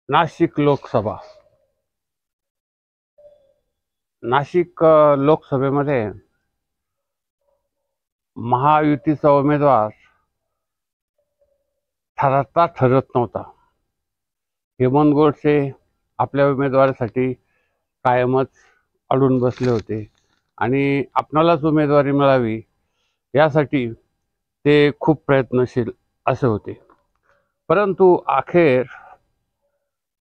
नाशिक लोकसभा नाशिक लोकसभेमध्ये महायुतीचा उमेदवार ठरत नव्हता। हेमंत गोडसे आपल्या उमेदवारीसाठी कायमच अडून बसले होते आणि आपणालाच उमेदवारी मिळावी यासाठी ते खूप प्रयत्नशील असे होते। परंतु अखेर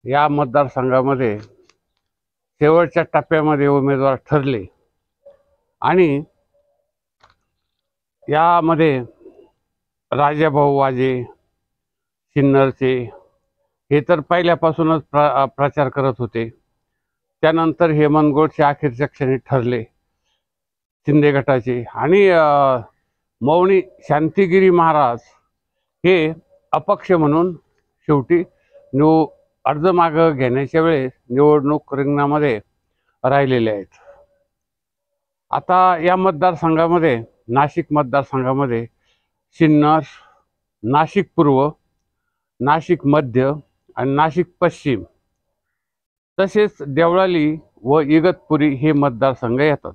या मतदारसंघामध्ये शेवटच्या टप्प्यामध्ये उमेदवार ठरले आणि यामध्ये राजाभाऊ वाजे सिन्नरचे हे तर पहिल्यापासूनच प्रचार करत होते। त्यानंतर हेमंत गोडसे अखेरच्या क्षणी ठरले शिंदे गटाचे आणि मौनी शांतिगिरी महाराज हे अपक्ष म्हणून शेवटी अर्ज मागे घेण्याच्या वेळेस निवडणूक रिंगणामध्ये राहिलेले आहेत। आता या मतदारसंघामध्ये नाशिक मतदारसंघामध्ये सिन्नर, नाशिक पूर्व, नाशिक मध्य आणि नाशिक पश्चिम तसेच देवळाली व इगतपुरी हे मतदारसंघ येतात।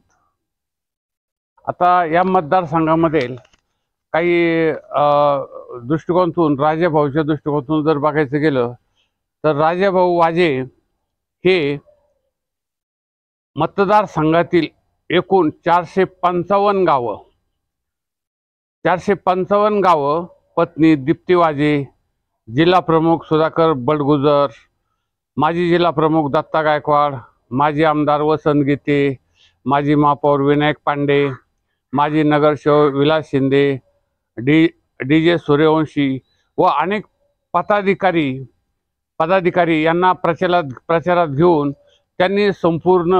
आता या मतदारसंघामध्ये काही दृष्टिकोनातून राजाभाऊच्या दृष्टिकोनातून जर बघायचं गेलं तर राजाभाऊ वाजे हे मतदारसंघातील एकूण 455 गावं पत्नी दीप्ती वाजे, जिल्हा प्रमुख सुधाकर बडगुजर, माजी जिल्हा प्रमुख दत्ता गायकवाड, माजी आमदार वसंत गीते, माजी महापौर विनायक पांडे, माजी नगरसेवक विलास शिंदे, डी.जे. सूर्यवंशी व अनेक पदाधिकारी यांना प्रचारात घेऊन त्यांनी संपूर्ण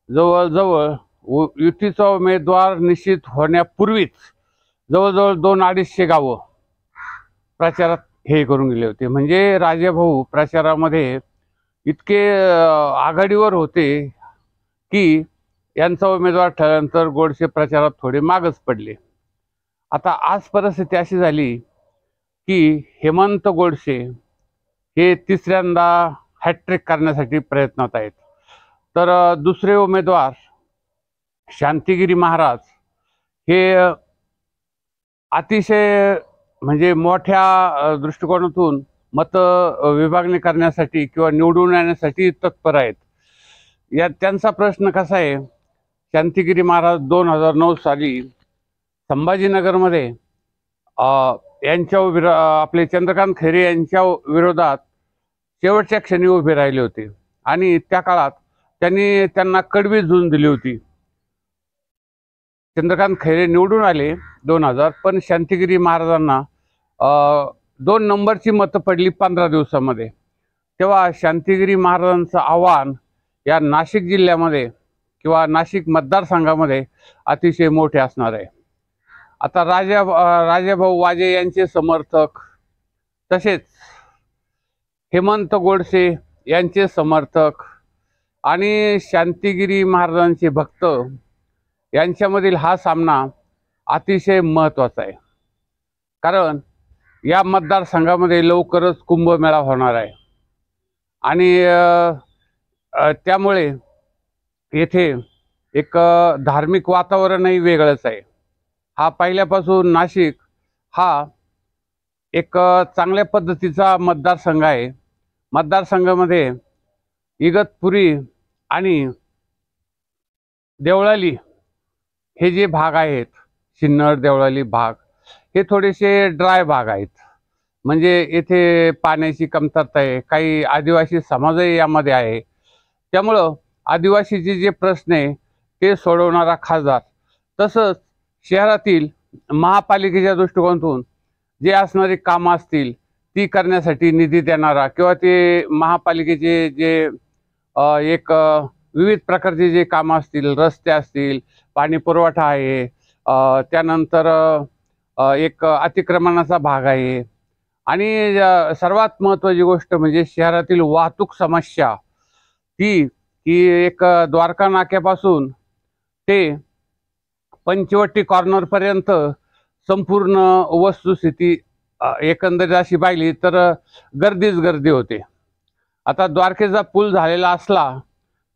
जवळजवळ युतीचा उमेदवार निश्चित होण्यापूर्वीच जवळजवळ 200-250 गावं प्रचारात हे करून गेले होते। म्हणजे राजाभाऊ प्रचारामध्ये इतके आघाडीवर होते की यांचा उमेदवार ठरल्यानंतर गोडसे प्रचारात थोडे मागच पडले। आता आज परिस्थिती अशी झाली की हेमंत गोडसे हे तिसऱ्यांदा हॅट्रिक करण्यासाठी प्रयत्नात आहेत, तर दुसरे उमेदवार शांतिगिरी महाराज हे अतिशय म्हणजे मोठ्या दृष्टिकोनातून मत विभागणी करण्यासाठी किंवा निवडून येण्यासाठी तत्पर आहेत। त्यांचा प्रश्न कसा आहे, शांतिगिरी महाराज 2009 साली संभाजीनगरमध्ये आपले चंद्रकांत खैरे यांच्या विरोधात शेवटच्या क्षणी उभे राहिले होते आणि त्या काळात त्यांना कडवी झूंज दिली होती। चंद्रकांत खैरे निवडून आले 2000, पण शांतिगिरी महाराजांना 2 नंबरची मतं पडली 15 दिवसामध्ये। तेव्हा शांतिगिरी महाराजांचं आव्हान या नाशिक जिल्ह्यामध्ये किंवा नाशिक मतदारसंघामध्ये अतिशय मोठे असणार आहे। आता राजाभाऊ वाजे यांचे समर्थक तसेच हेमंत गोडसे यांचे समर्थक आणि शांतिगिरी महाराजांचे भक्त यांच्यामधील हा सामना अतिशय महत्त्वाचा आहे, कारण या मतदारसंघामध्ये लवकरच कुंभमेळा होणार आहे आणि त्यामुळे येथे एक धार्मिक वातावरणही वेगळंच आहे। हा पहिल्यापासून नाशिक हा एक चांगल्या पद्धतीचा मतदारसंघ आहे। मतदारसंघामध्ये इगतपुरी आणि देवळाली हे जे भाग आहेत, सिन्नर देवळाली भाग हे थोडेसे ड्राय भाग आहेत, म्हणजे येथे पाण्याची कमतरता आहे, काही आदिवासी समाजही यामध्ये आहे। त्यामुळं आदिवासीचे जे प्रश्न आहे ते सोडवणारा खासदार, तसंच शहरातील महापालिकेच्या दृष्टिकोनातून जे असणारी कामं असतील ती करण्यासाठी निधी देणारा किंवा ते महापालिकेचे जे विविध प्रकारचे जे कामं असतील, रस्ते असतील, पाणी पुरवठा आहे, त्यानंतर एक अतिक्रमणाचा भाग आहे आणि सर्वात महत्त्वाची गोष्ट म्हणजे शहरातील वाहतूक समस्या ती की एक द्वारका नाक्यापासून ते पंचवटी कॉर्नरपर्यंत संपूर्ण वस्तुस्थिती एकंदरीत अशी पाहिली तर गर्दी होते। आता द्वारकेचा पूल झालेला असला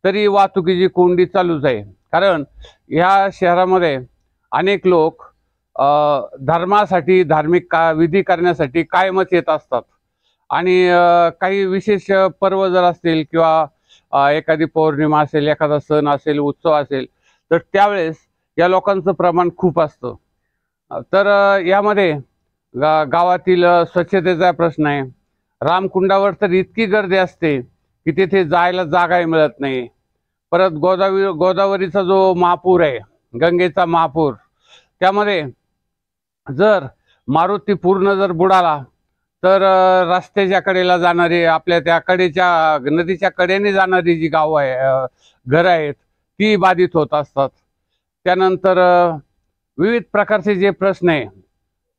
तरी वाहतुकीची कोंडी चालूच आहे, कारण ह्या शहरामध्ये अनेक लोक धर्मासाठी धार्मिक विधी करण्यासाठी कायमच येत असतात आणि काही विशेष पर्व जर असतील किंवा एखादी पौर्णिमा असेल, एखादा सण असेल, उत्सव असेल, तर त्यावेळेस या लोकांचं प्रमाण खूप असतं। तर यामध्ये गावातील स्वच्छतेचा प्रश्न आहे। रामकुंडावर तर इतकी गर्दी असते की तिथे जायला जागाही मिळत नाही। परत गोदावरीचा जो महापूर आहे, गंगेचा महापूर, त्यामध्ये जर मारुती पूर्ण जर बुडाला तर रस्त्याच्या कडेला जाणारी, आपल्या त्या कडेच्या नदीच्या कडेने जाणारी जी गाव आहे, घरं आहेत, ती बाधित होत असतात। त्यानंतर विविध प्रकारचे जे प्रश्न आहे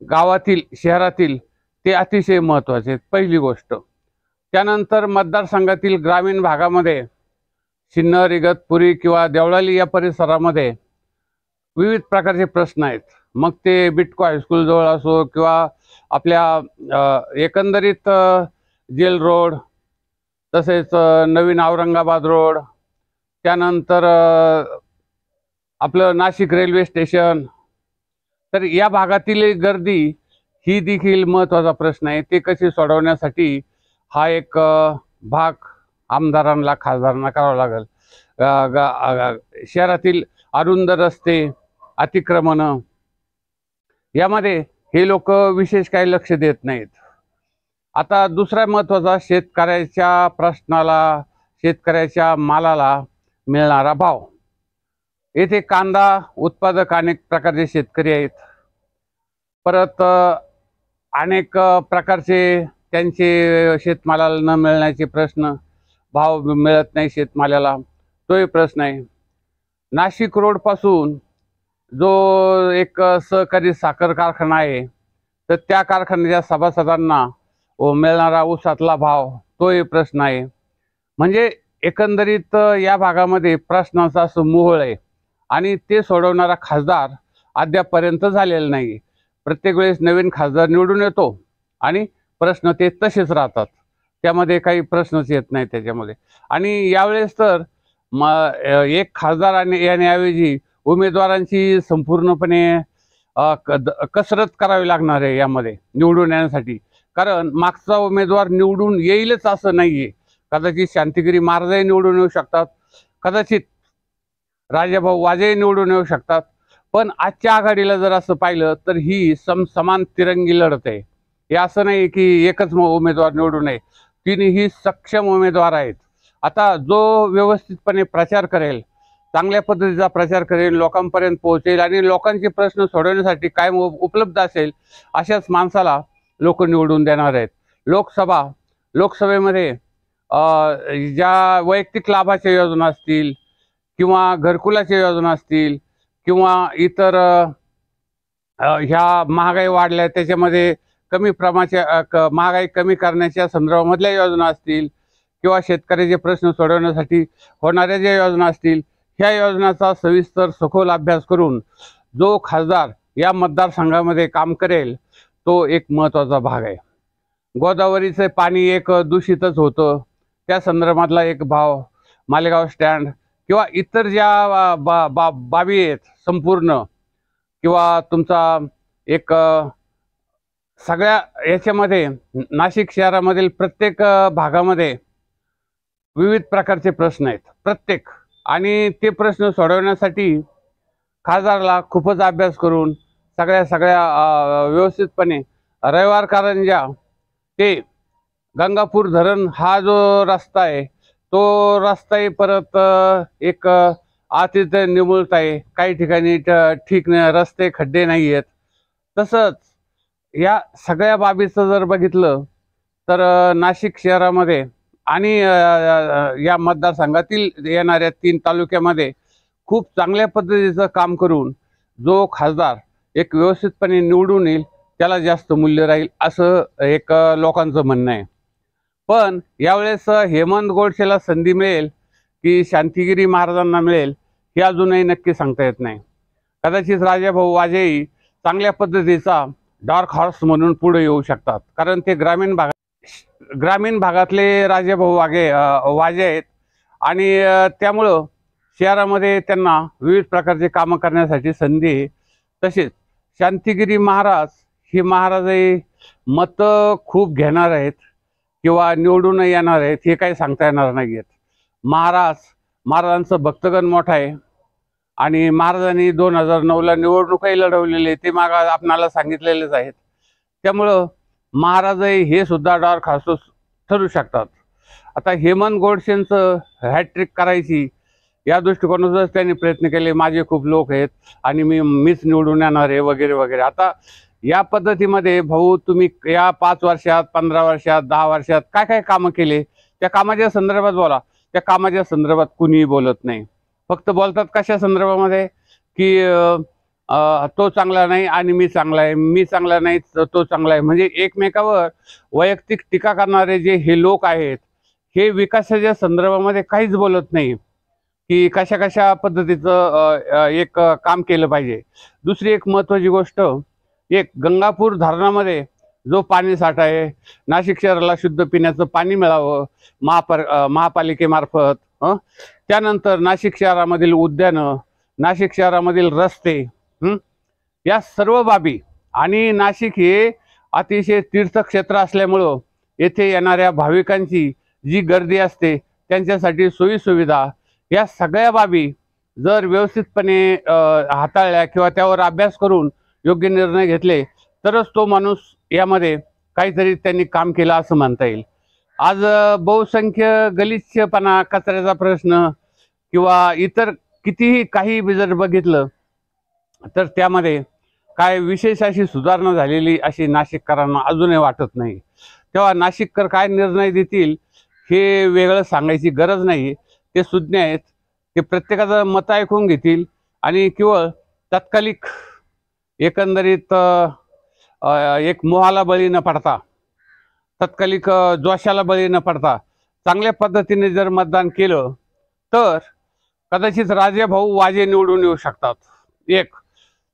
गावातील शहरातील, ते अतिशय महत्त्वाचे आहेत, पहिली गोष्ट। त्यानंतर मतदारसंघातील ग्रामीण भागामध्ये सिन्नर, इगतपुरी किंवा देवळाली या परिसरामध्ये विविध प्रकारचे प्रश्न आहेत। मग ते बिटको हायस्कूल जवळ असो किंवा आपल्या एकंदरीत जेल रोड, तसेच नवीन औरंगाबाद रोड, त्यानंतर आपलं नाशिक रेल्वे स्टेशन, तर या भागातील गर्दी ही देखील महत्त्वाचा प्रश्न आहे। ते कसे सोडवण्यासाठी हा एक भाग आमदारांना, खासदारांना करावा लागेल। शहरातील अरुंद रस्ते, अतिक्रमणं, यामध्ये हे लोक विशेष काही लक्ष देत नाहीत। आता दुसरा महत्त्वाचा, शेतकऱ्याच्या प्रश्नाला, शेतकऱ्याच्या मालाला मिळणारा भाव। येथे कांदा उत्पादक अनेक प्रकारचे शेतकरी आहेत, परत अनेक प्रकारचे त्यांचे शेतमालाला न मिळण्याचे प्रश्न, भाव मिळत नाही शेतमालाला, तोही प्रश्न आहे। नाशिक रोडपासून जो एक सहकारी साखर कारखाना आहे, तर त्या कारखान्याच्या सभासदांना मिळणारा ऊसातला भाव, तोही प्रश्न आहे। म्हणजे एकंदरीत या भागामध्ये प्रश्नांचा समूह आहे आणि ते सोडवणारा खासदार अद्यापपर्यंत झालेला नाही। प्रत्येक वेळेस नवीन खासदार निवडून येतो आणि प्रश्न ते तसेच राहतात, त्यामध्ये काही प्रश्नच येत नाही त्याच्यामध्ये। आणि यावेळेस तर एक खासदार येण्याऐवजी उमेदवारांची संपूर्णपणे कसरत करावी लागणार आहे यामध्ये निवडून येण्यासाठी, कारण मागचा उमेदवार निवडून येईलच असं नाहीये। कदाचित शांतिगिरी महाराजही निवडून येऊ शकतात, कदाचित राजाभाऊ वाजेही निवडून येऊ शकतात, पण आजच्या आघाडीला जर असं पाहिलं तर ही समान तिरंगी लढत आहे। हे असं नाही की एकच उमेदवार निवडून आहे, तिन्ही सक्षम उमेदवार आहेत। आता जो व्यवस्थितपणे प्रचार करेल, चांगल्या पद्धतीचा प्रचार करेल, लोकांपर्यंत पोहोचेल आणि लोकांचे प्रश्न सोडवण्यासाठी कायम उपलब्ध असेल, अशाच माणसाला लोक निवडून देणार आहेत। लोकसभेमध्ये ज्या वैयक्तिक लाभाच्या योजना असतील किंवा घरकुलाच्या योजना असतील किंवा इतर ह्या महागाई वाढल्या त्याच्यामध्ये कमी प्रमाणाच्या महागाई कमी करण्याच्या संदर्भामधल्या योजना असतील किंवा शेतकऱ्याचे प्रश्न सोडवण्यासाठी होणाऱ्या ज्या योजना असतील, ह्या योजनांचा सविस्तर सखोल अभ्यास करून जो खासदार या मतदारसंघामध्ये काम करेल, तो एक महत्त्वाचा भाग आहे। गोदावरीचे पाणी एक दूषितच होतं, त्या संदर्भातला एक भाव, मालेगाव स्टँड किंवा इतर ज्या बाबी आहेत संपूर्ण, किंवा तुमचा एक सगळ्या याच्यामध्ये नाशिक शहरामधील प्रत्येक भागामध्ये विविध प्रकारचे प्रश्न आहेत प्रत्येक, आणि ते प्रश्न सोडवण्यासाठी खासदाराला खूपच अभ्यास करून सगळ्या व्यवस्थितपणे रविवार कारंजा ते गंगापूर धरण हा जो रस्ता आहे, तो रस्ताही परत एक अतिशय निमुळत आहे, काही ठिकाणी ठीक रस्ते खड्डे नाही आहेत। तसंच या सगळ्या बाबीचं जर बघितलं तर नाशिक शहरामध्ये आणि या मतदारसंघातील येणाऱ्या 3 तालुक्यामध्ये खूप चांगल्या पद्धतीचं काम करून जो खासदार एक व्यवस्थितपणे निवडून येईल, त्याला जास्त मूल्य राहील असं एक लोकांचं म्हणणं आहे। पण यावेळेस हेमंत गोडसेला संधी मिळेल की शांतिगिरी महाराजांना मिळेल, हे अजूनही नक्की सांगता येत नाही। कदाचित राजाभाऊ वाजेही चांगल्या पद्धतीचा डार्क हॉर्स म्हणून पुढे येऊ शकतात, कारण ते ग्रामीण भागात ग्रामीण भागातले राजेभाऊ वाजे आहेत आणि त्यामुळं शहरामध्ये त्यांना विविध प्रकारचे कामं करण्यासाठी संधी आहे। तसेच शांतिगिरी महाराज हे महाराजही मतं खूप घेणार आहेत किंवा निवडून येणार आहेत हे काही सांगता येणार नाही आहेत। महाराजांचं भक्तगण मोठा आहे आणि महाराजांनी 2009ला निवडणूकही लढवलेली ते माग आपणाला सांगितलेलेच आहेत। त्यामुळं महाराजही हे सुद्धा डार खासूस ठरू शकतात। आता हेमंत गोडसेंचं हॅट्रिक करायची या दृष्टिकोनातूनच त्यांनी प्रयत्न केले। माझे खूप लोक आहेत आणि मीच निवडून येणार आहे वगैरे वगैरे। आता या पद्धतीमध्ये भाऊ तुम्ही या 5 वर्षात 15 वर्षात 10 वर्षात काय काय कामं केले त्या कामाच्या संदर्भात बोला। त्या कामाच्या संदर्भात कुणीही बोलत नाही, फक्त बोलतात कशा संदर्भामध्ये की तो चांगला नाही आणि मी चांगला आहे, मी चांगला नाही तो चांगला आहे। म्हणजे एकमेकावर वैयक्तिक टीका करणारे जे हे लोक आहेत हे विकासाच्या संदर्भामध्ये काहीच बोलत नाही की कशा कशा पद्धतीचं एक काम केलं पाहिजे। दुसरी एक महत्त्वाची गोष्ट, एक गंगापूर धरणामध्ये जो पाणी साठा आहे, नाशिक शहराला शुद्ध पिण्याचं पाणी मिळावं महापालिकेमार्फत, त्यानंतर नाशिक शहरामधील उद्यानं, नाशिक शहरामधील रस्ते, या सर्व बाबी आणि नाशिक हे अतिशय तीर्थक्षेत्र असल्यामुळं येथे येणाऱ्या भाविकांची जी गर्दी असते त्यांच्यासाठी सोयीसुविधा या सगळ्या बाबी जर व्यवस्थितपणे हाताळल्या किंवा त्यावर अभ्यास करून योग्य निर्णय घेतले तरच तो माणूस यामध्ये काहीतरी त्यांनी काम केलं असं म्हणता येईल। आज बहुसंख्य गलिच्छपणा, कचऱ्याचा प्रश्न किंवा इतर कितीही काही जर बघितलं तर त्यामध्ये काय विशेष अशी सुधारणा झालेली अशी नाशिककरांना अजूनही वाटत नाही। तेव्हा नाशिककर काय निर्णय देतील हे वेगळं सांगायची गरज नाही, ते सुज्ञ आहेत, ते प्रत्येकाचं मत ऐकून घेतील आणि केवळ तात्कालिक एकंदरीत एक मोहाला बळी न पडता, तात्कालिक जोशाला बळी न पडता चांगल्या पद्धतीने जर मतदान केलं तर कदाचित राजेभाऊ वाजे निवडून येऊ शकतात एक,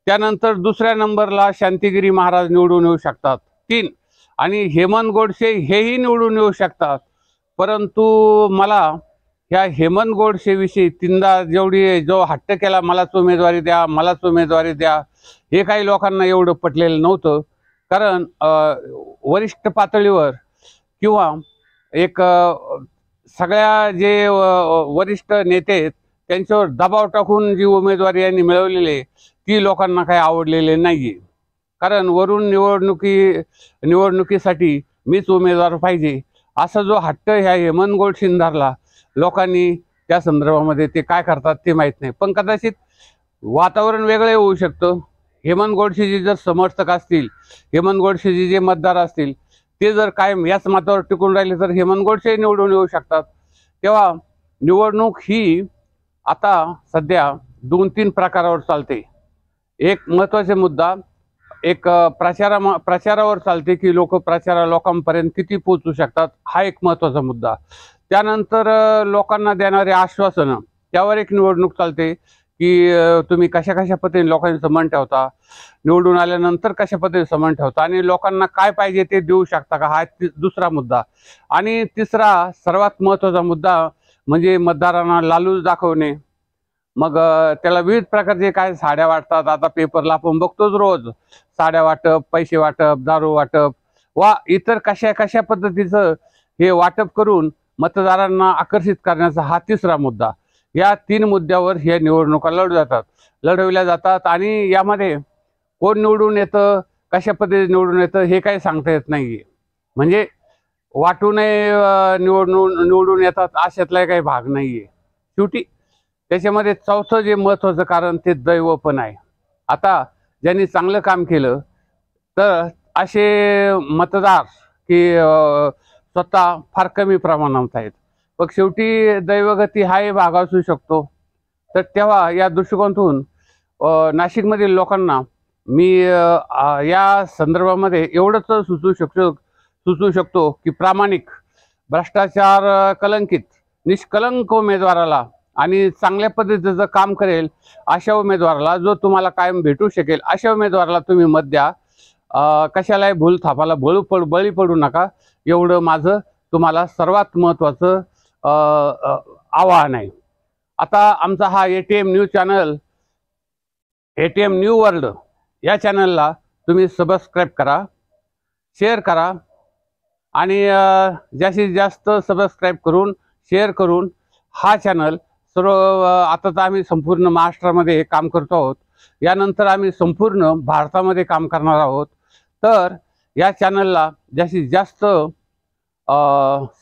त्यानंतर दुसऱ्या नंबरला शांतिगिरी महाराज निवडून येऊ शकतात 3 आणि हेमंत गोडसे हेही निवडून येऊ शकतात। परंतु मला ह्या हेमंत गोडसेविषयी तीनदा जो हट्ट केला मलाच उमेदवारी द्या मलाच उमेदवारी द्या, हे काही लोकांना एवढं पटलेलं नव्हतं। कारण वरिष्ठ पातळीवर किंवा एक सगळ्या जे वरिष्ठ नेते आहेत त्यांच्यावर दबाव टाकून जी उमेदवारी यांनी मिळवलेली ती लोकांना काही आवडलेले नाही। कारण वरून निवडणुकीसाठी मीच उमेदवार पाहिजे असा जो हट्ट ह्या हेमंत गोडसेंनी धरला, लोकांनी त्या संदर्भामध्ये ते काय करतात ते माहीत नाही। पण कदाचित वातावरण वेगळे होऊ शकतं। हेमंत गोडसेजी जर समर्थक असतील, हेमंत गोडसेजी जे मतदार असतील ते जर कायम याच मतावर टिकून राहिले तर हेमंत गोडसे निवडून येऊ शकतात। तेव्हा निवडणूक ही आता सध्या 2-3 प्रकारावर चालते। एक महत्त्वाचा मुद्दा, एक प्रचारावर चालते की लोकांपर्यंत किती पोहोचू शकतात, हा एक महत्त्वाचा मुद्दा। त्यानंतर लोकांना देणारे आश्वासनं त्यावर एक निवडणूक चालते की तुम्ही कशा कशा पद्धतीने लोकांचं मन ठेवता, निवडून आल्यानंतर कशा पद्धतीने समन ठेवता आणि लोकांना काय पाहिजे ते देऊ शकता का, हा दुसरा मुद्दा। आणि तिसरा सर्वात महत्त्वाचा मुद्दा म्हणजे मतदारांना लालूच दाखवणे। मग त्याला विविध प्रकारचे काय साड्या वाटतात, आता पेपरला आपण बघतोच रोज, साड्या वाटप, पैसे वाटप, दारू वाटप वा इतर कशा कशा पद्धतीचं हे वाटप करून मतदारांना आकर्षित करण्याचा हा तिसरा मुद्दा। या 3 मुद्द्यावर हे निवडणुका लढवल्या जातात आणि यामध्ये कोण निवडून येतं, कशा पद्धतीने निवडून येतं हे काही सांगता येत नाही। म्हणजे वाटूनही निवडून येतात अशातला काही भाग नाहीये। शेवटी त्याच्यामध्ये चौथं जे महत्त्वाचं कारण ते दैव पण आहे। आता ज्यांनी चांगलं काम केलं तर असे मतदार की स्वतः फार कमी प्रमाणात आहेत, पण शेवटी दैवगती हाही भाग असू शकतो। तर तेव्हा या दृष्टिकोनातून नाशिकमधील लोकांना मी या संदर्भामध्ये एवढंच सुचवू शकतो की प्रामाणिक, भ्रष्टाचार कलंकित, निष्कलंक उमेदवाराला आणि चांगल्या पद्धतीचं काम करेल अशा उमेदवाराला, जो तुम्हाला कायम भेटू शकेल अशा उमेदवाराला तुम्ही मत द्या। कशालाही भूल थापाला बळी पडू नका, एवढं माझं तुम्हाला सर्वात महत्त्वाचं आवाहन आहे. आता आमचा हा ATM news channel, ATM new world या चॅनलला तुम्ही सबस्क्राईब करा, शेअर करा आणि जास्तीत जास्त सबस्क्राईब करून शेअर करून हा चॅनल सर्व आता तर आम्ही संपूर्ण महाराष्ट्रामध्ये काम करतो आहोत, यानंतर आम्ही संपूर्ण भारतामध्ये काम करणार आहोत. तर या चॅनलला जास्तीत जास्त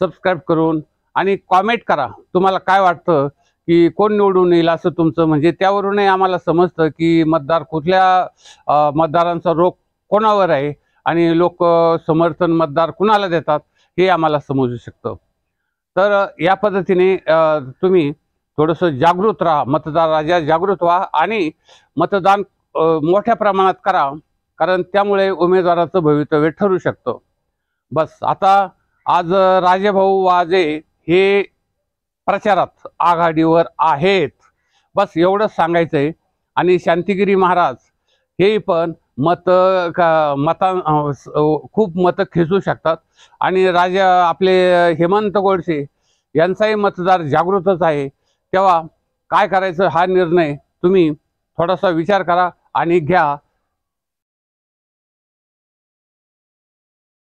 सबस्क्राईब करून आणि कॉमेंट करा, तुम्हाला काय वाटतं की कोण निवडून येईल असं तुमचं, म्हणजे त्यावरूनही आम्हाला समजतं की मतदार कुठल्या मतदारांचा रोख कोणावर आहे आणि लोक समर्थन मतदार कुणाला देतात हे आम्हाला समजू शकतं. तर या पद्धतीने तुम्ही थोडंसं जागृत राहा, मतदार राजा जागृत व्हा आणि मतदान मोठ्या प्रमाणात करा, कारण त्यामुळे उमेदवाराचं भवितव्य ठरू शकतं. बस आता आज राजेभाऊ वाजे हे प्रचारात आघाडीवर आहेत, बस एवढंच सांगायचं आहे. आणि शांतिगिरी महाराज हे पण खूप मतं खेचू शकतात आणि राजा आपले हेमंत गोडसे यांचाही मतदार जागृतच आहे. तेव्हा काय करायचं हा निर्णय तुम्ही थोडासा विचार करा आणि घ्या.